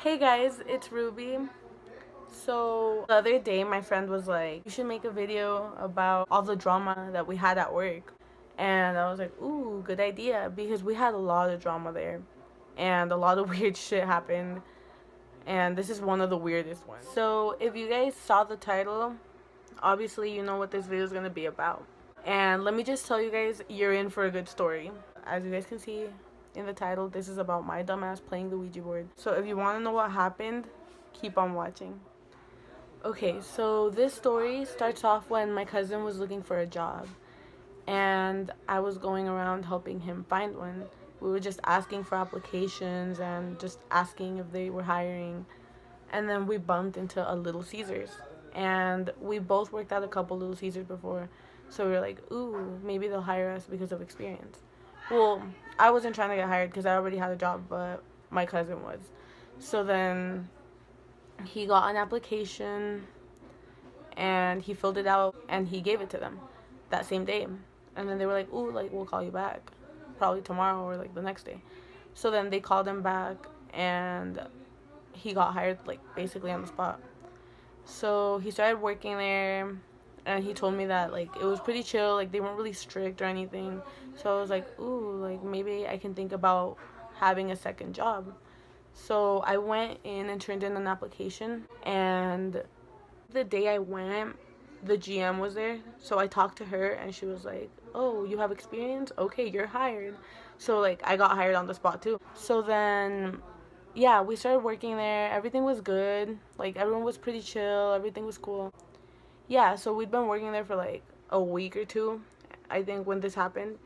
Hey guys, it's Ruby. So the other day my friend was like, you should make a video about all the drama that we had at work. And I was like, ooh, good idea, because we had a lot of drama there and a lot of weird shit happened, and this is one of the weirdest ones. So if you guys saw the title, obviously you know what this video is going to be about. And let me just tell you guys, you're in for a good story. As you guys can see in the title, this is about my dumbass playing the Ouija board. So if you want to know what happened, keep on watching. Okay, so this story starts off when my cousin was looking for a job, and I was going around helping him find one. We were just asking for applications and just asking if they were hiring. And then we bumped into a Little Caesars. And we both worked at a couple Little Caesars before. So we were like, ooh, maybe they'll hire us because of experience. Well, I wasn't trying to get hired because I already had a job, but my cousin was. So then he got an application and he filled it out and he gave it to them that same day. And then they were like, ooh, like, we'll call you back probably tomorrow or like the next day. So then they called him back and he got hired like basically on the spot. So he started working there and he told me that like it was pretty chill, like they weren't really strict or anything. So I was like, ooh, like maybe I can think about having a second job. So I went in and turned in an application, and the day I went, the GM was there. So I talked to her and she was like, oh, you have experience? Okay, you're hired. So like I got hired on the spot too. So then yeah, we started working there. Everything was good. Like everyone was pretty chill. Everything was cool. Yeah, so we'd been working there for like a week or two, I think, when this happened.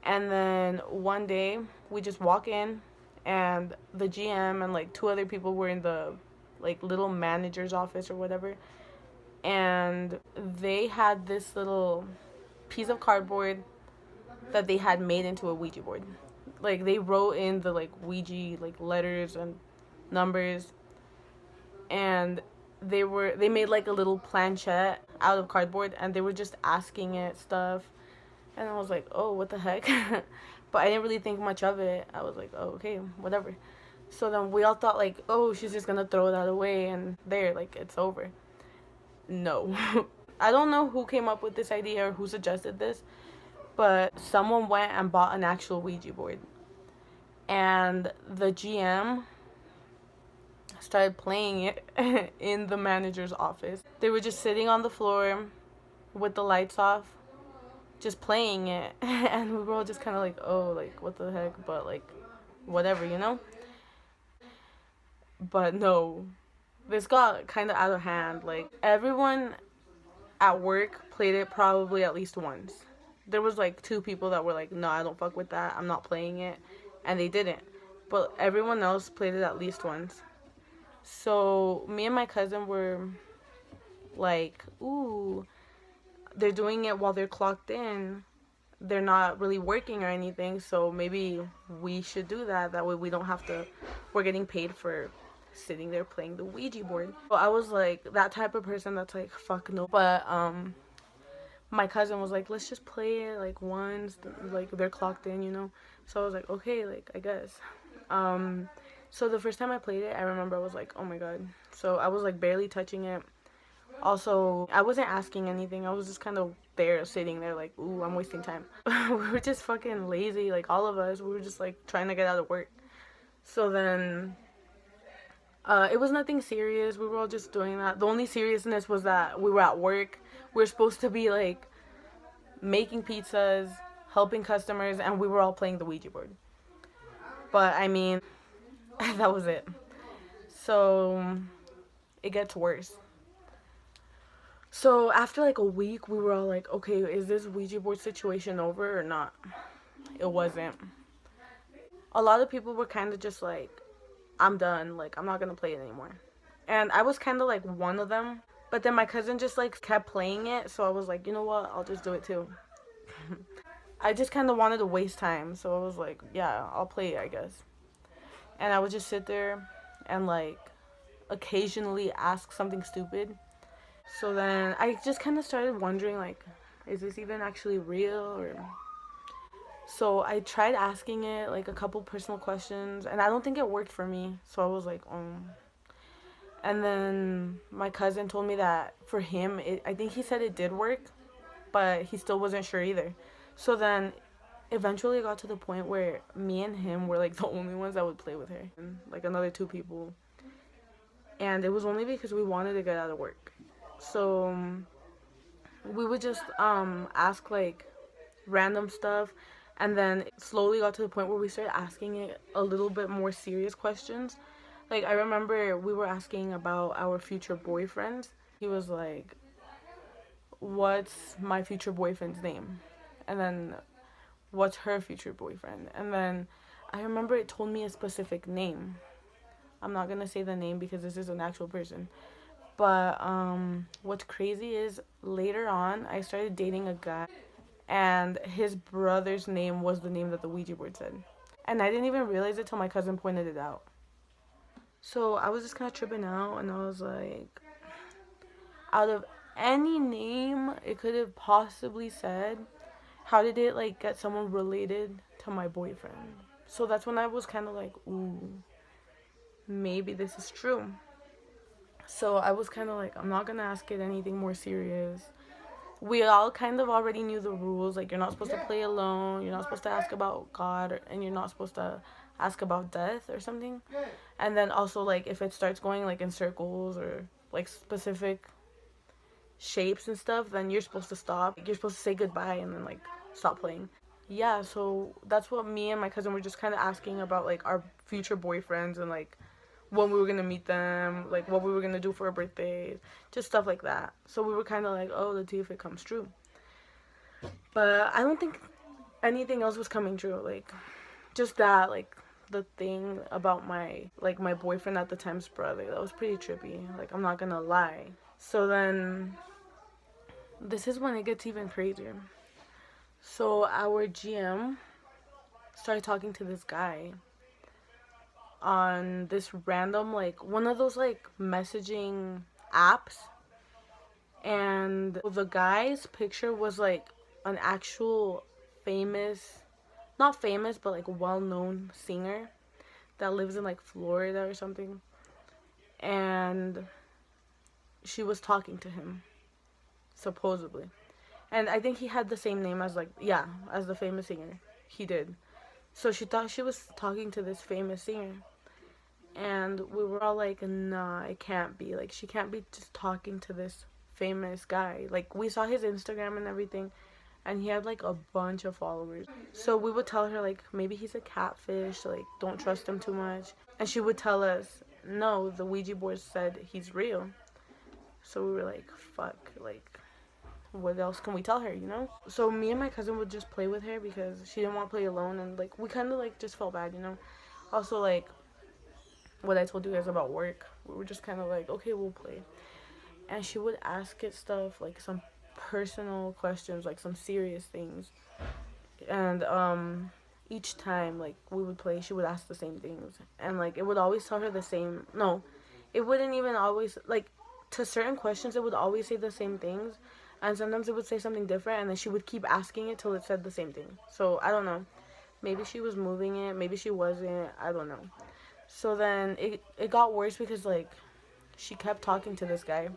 And then one day we just walk in and the GM and like two other people were in the like little manager's office or whatever. And they had this little piece of cardboard that they had made into a Ouija board. Like they wrote in the like Ouija like letters and numbers, and they made like a little planchette out of cardboard and they were just asking it stuff, and I was like, oh, what the heck. But I didn't really think much of it. I was like, oh, okay, whatever. So then we all thought like, oh, she's just gonna throw that away and there, like, it's over. No. I don't know who came up with this idea or who suggested this, but someone went and bought an actual Ouija board. And the GM started playing it in the manager's office. They were just sitting on the floor with the lights off, just playing it. And we were all just kind of like, oh, like, what the heck? But, like, whatever, you know? But no, this got kind of out of hand. Like, everyone at work played it probably at least once. There was like two people that were like, no, I don't fuck with that, I'm not playing it, and they didn't. But everyone else played it at least once. So me and my cousin were like, ooh, they're doing it while they're clocked in, they're not really working or anything, so maybe we should do that. That way we don't have to, we're getting paid for sitting there playing the Ouija board. So I was like that type of person that's like, fuck no. But my cousin was like, let's just play it like once, like they're clocked in, you know. So I was like, okay, like, I guess. So the first time I played it, I remember I was like, oh my god. So I was like barely touching it. Also, I wasn't asking anything. I was just kind of there, sitting there like, ooh, I'm wasting time. We were just fucking lazy, like all of us. We were just like trying to get out of work. So then it was nothing serious. We were all just doing that. The only seriousness was that we were at work. We were supposed to be like making pizzas, helping customers, and we were all playing the Ouija board. But I mean, that was it. So it gets worse. So after like a week, we were all like, okay, is this Ouija board situation over or not? It wasn't. A lot of people were kind of just like, I'm done, like, I'm not gonna play it anymore. And I was kind of like one of them. But then my cousin just like kept playing it, so I was like, you know what, I'll just do it too. I just kind of wanted to waste time, so I was like, yeah, I'll play it, I guess. And I would just sit there and like occasionally ask something stupid. So then I just kind of started wondering, like, is this even actually real? Or So I tried asking it like a couple personal questions, and I don't think it worked for me. So I was like, oh. And then my cousin told me that for him, I think he said it did work, but he still wasn't sure either. So then eventually it got to the point where me and him were like the only ones that would play with her, and like another two people. And it was only because we wanted to get out of work. So we would just ask like random stuff, and then it slowly got to the point where we started asking it a little bit more serious questions. Like I remember we were asking about our future boyfriends. He was like, "What's my future boyfriend's name?" And then, "What's her future boyfriend?" And then I remember it told me a specific name. I'm not gonna say the name because this is an actual person. But what's crazy is later on I started dating a guy, and his brother's name was the name that the Ouija board said. And I didn't even realize it till my cousin pointed it out. So I was just kind of tripping out, and I was like, out of any name it could have possibly said, how did it like get someone related to my boyfriend? So that's when I was kind of like, ooh, maybe this is true. So I was kind of like, I'm not gonna ask it anything more serious. We all kind of already knew the rules. Like, you're not supposed to play alone. You're not supposed to ask about God, and you're not supposed to ask about death or something. And then also, like, if it starts going like in circles or like specific shapes and stuff, then you're supposed to stop. You're supposed to say goodbye and then like stop playing. Yeah, so that's what me and my cousin were just kind of asking about, like our future boyfriends, and like when we were gonna meet them, like what we were gonna do for our birthdays, just stuff like that. So we were kind of like, oh, let's see if it comes true. But I don't think anything else was coming true. Like just that, like the thing about my boyfriend at the time's brother, that was pretty trippy. Like I'm not gonna lie. So then this is when it gets even crazier. So our GM started talking to this guy on this random, like one of those like messaging apps, and the guy's picture was like an actual famous, not famous, but like well-known singer that lives in like Florida or something. And she was talking to him, supposedly. And I think he had the same name as, like, yeah, as the famous singer. He did. So she thought she was talking to this famous singer. And we were all like, nah, it can't be. Like, she can't be just talking to this famous guy. Like, we saw his Instagram and everything, and he had like a bunch of followers. So we would tell her, like, maybe he's a catfish, like, don't trust him too much. And she would tell us, no, the Ouija board said he's real. So we were like, fuck, like, what else can we tell her, you know? So me and my cousin would just play with her because she didn't want to play alone, and like we kind of like just felt bad, you know? Also, like what I told you guys about work, we were just kind of like, okay, we'll play. And she would ask it stuff, like some personal questions, like some serious things. And each time like we would play, she would ask the same things, and like it would always tell her the same, no, it wouldn't even always, like, to certain questions it would always say the same things, and sometimes it would say something different, and then she would keep asking it till it said the same thing. So I don't know, maybe she was moving it, maybe she wasn't, I don't know. So then it got worse because like she kept talking to this guy,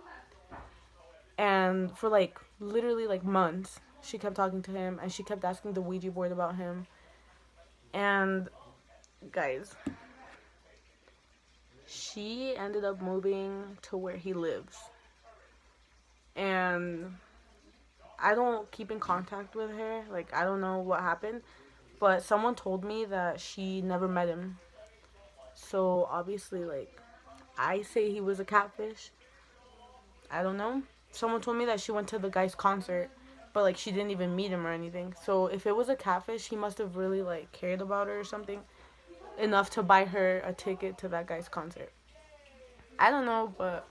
and for like literally like months she kept talking to him, and she kept asking the Ouija board about him. And guys, she ended up moving to where he lives, and I don't keep in contact with her. Like, I don't know what happened, but someone told me that she never met him. So obviously, like, I say he was a catfish. I don't know. Someone told me that she went to the guy's concert, but like she didn't even meet him or anything. So if it was a catfish, he must have really like cared about her or something, enough to buy her a ticket to that guy's concert. I don't know, but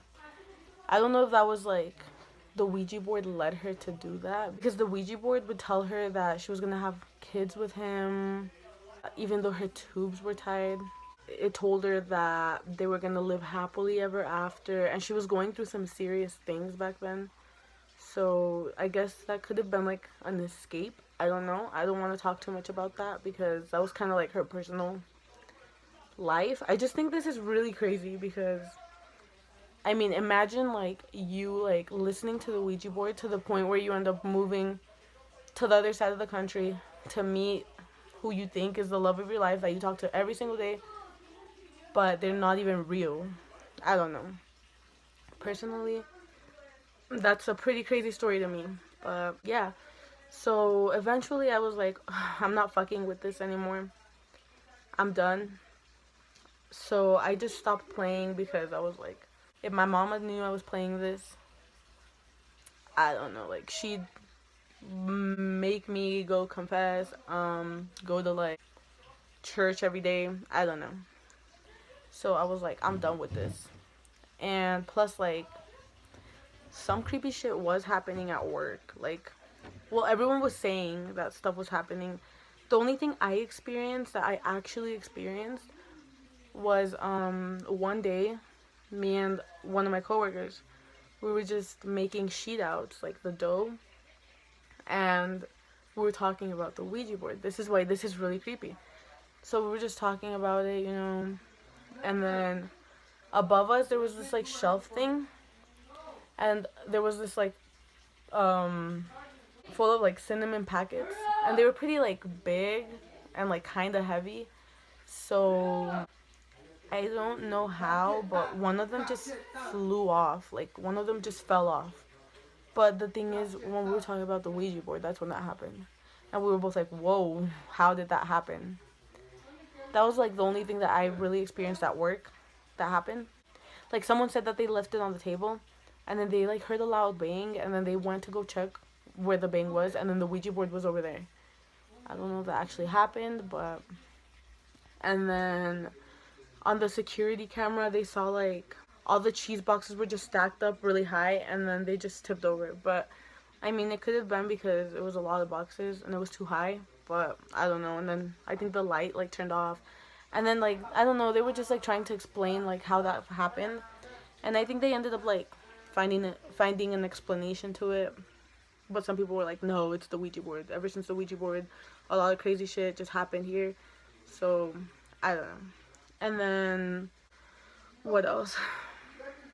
I don't know if that was like the Ouija board led her to do that, because the Ouija board would tell her that she was gonna have kids with him, even though her tubes were tied. It told her that they were gonna live happily ever after, and she was going through some serious things back then. So I guess that could have been like an escape. I don't know. I don't want to talk too much about that because that was kind of like her personal life. I just think this is really crazy because I mean, imagine like you like listening to the Ouija board to the point where you end up moving to the other side of the country to meet who you think is the love of your life that you talk to every single day, but they're not even real. I don't know. Personally, that's a pretty crazy story to me. But yeah. So eventually I was like, I'm not fucking with this anymore. I'm done. So I just stopped playing because I was like, if my mama knew I was playing this, I don't know, like she'd make me go confess, go to like church every day. I don't know. So I was like, I'm done with this. And plus, like, some creepy shit was happening at work. Like, well, everyone was saying that stuff was happening. The only thing I experienced that I actually experienced was one day, me and one of my coworkers, we were just making sheet outs, like the dough, and we were talking about the Ouija board. This is why this is really creepy. So we were just talking about it, you know, and then above us there was this like shelf thing, and there was this like um full of like cinnamon packets, and they were pretty like big and like kind of heavy. So I don't know how, but one of them just flew off. Like one of them just fell off. But the thing is, when we were talking about the Ouija board, that's when that happened. And we were both like, whoa, how did that happen? That was like the only thing that I really experienced at work that happened. Like someone said that they left it on the table, and then they like heard a loud bang, and then they went to go check where the bang was, and then the Ouija board was over there. I don't know if that actually happened, but... And then on the security camera, they saw like all the cheese boxes were just stacked up really high, and then they just tipped over. But I mean, it could have been because it was a lot of boxes and it was too high, but I don't know. And then I think the light like turned off, and then like I don't know, they were just like trying to explain like how that happened, and I think they ended up like finding an explanation to it. But some people were like, no, it's the Ouija board. Ever since the Ouija board, a lot of crazy shit just happened here. So I don't know. And then what else?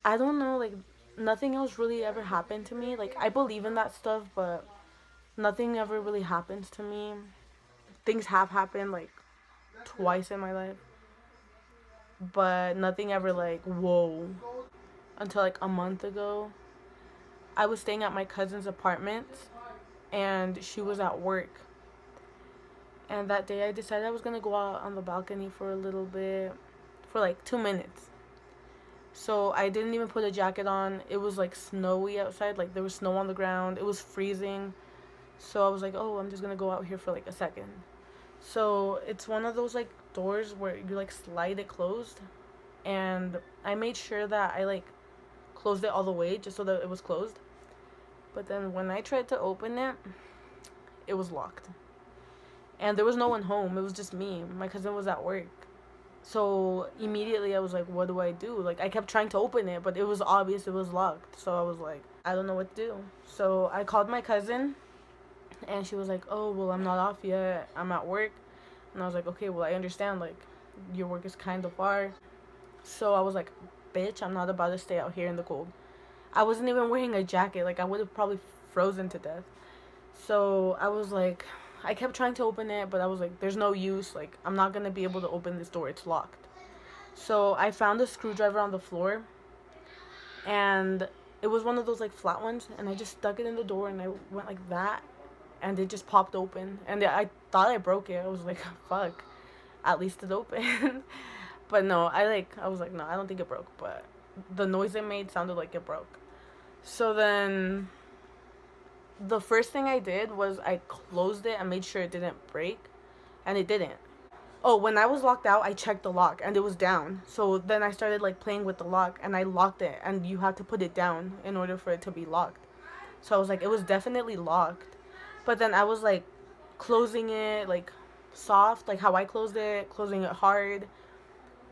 I don't know, like nothing else really ever happened to me. Like I believe in that stuff, but nothing ever really happens to me. Things have happened like twice in my life, but nothing ever like whoa. Until like a month ago, I was staying at my cousin's apartment and she was at work. And that day I decided I was gonna go out on the balcony for a little bit, for like 2 minutes. So I didn't even put a jacket on. It was like snowy outside, like there was snow on the ground. It was freezing. So I was like, oh, I'm just gonna go out here for like a second. So it's one of those like doors where you like slide it closed. And I made sure that I like closed it all the way just so that it was closed. But then when I tried to open it, it was locked. And there was no one home. It was just me. My cousin was at work. So immediately I was like, what do I do? Like I kept trying to open it, but it was obvious it was locked. So I was like, I don't know what to do. So I called my cousin and she was like, oh, well, I'm not off yet. I'm at work. And I was like, okay, well, I understand. Like your work is kind of far. So I was like, bitch, I'm not about to stay out here in the cold. I wasn't even wearing a jacket. Like I would have probably frozen to death. So I was like, I kept trying to open it, but I was like, there's no use. Like, I'm not going to be able to open this door. It's locked. So I found a screwdriver on the floor, and it was one of those, like, flat ones, and I just stuck it in the door, and I went like that, and it just popped open. And I thought I broke it. I was like, fuck, at least it opened. But no, I was like, no, I don't think it broke, but the noise it made sounded like it broke. So then the first thing I did was I closed it and made sure it didn't break, and it didn't. Oh, when I was locked out, I checked the lock and it was down. So then I started like playing with the lock and I locked it, and you have to put it down in order for it to be locked. So I was like, it was definitely locked. But then I was like closing it like soft, like how I closed it, closing it hard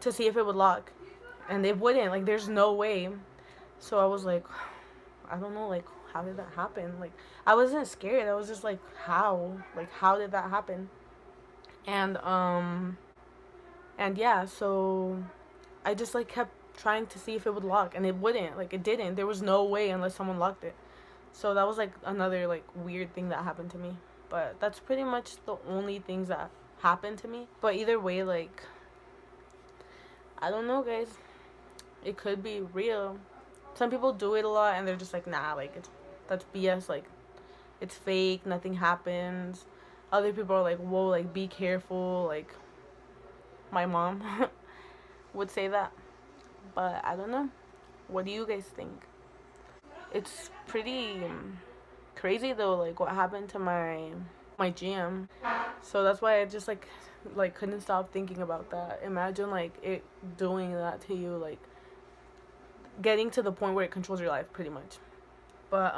to see if it would lock. And it wouldn't. Like there's no way. So I was like, I don't know, like how did that happen? Like, I wasn't scared. I was just like, how? Like, how did that happen? And yeah, so I just like kept trying to see if it would lock, and it wouldn't. Like, it didn't. There was no way unless someone locked it. So that was like another like weird thing that happened to me. But that's pretty much the only things that happened to me. But either way, like, I don't know, guys. It could be real. Some people do it a lot and they're just like, nah, like, that's BS. Like, it's fake. Nothing happens. Other people are like, whoa, like, be careful. Like, my mom would say that. But I don't know. What do you guys think? It's pretty crazy though, like what happened to my GM. So that's why I just like couldn't stop thinking about that. Imagine like it doing that to you, like getting to the point where it controls your life pretty much. But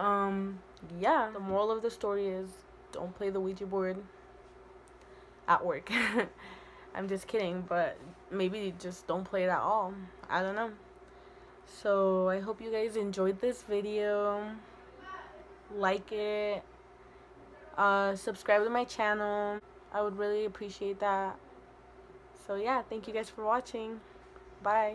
yeah, the moral of the story is don't play the Ouija board at work. I'm just kidding, but maybe just don't play it at all. I don't know. So I hope you guys enjoyed this video. Like it. Subscribe to my channel. I would really appreciate that. So yeah, thank you guys for watching. Bye.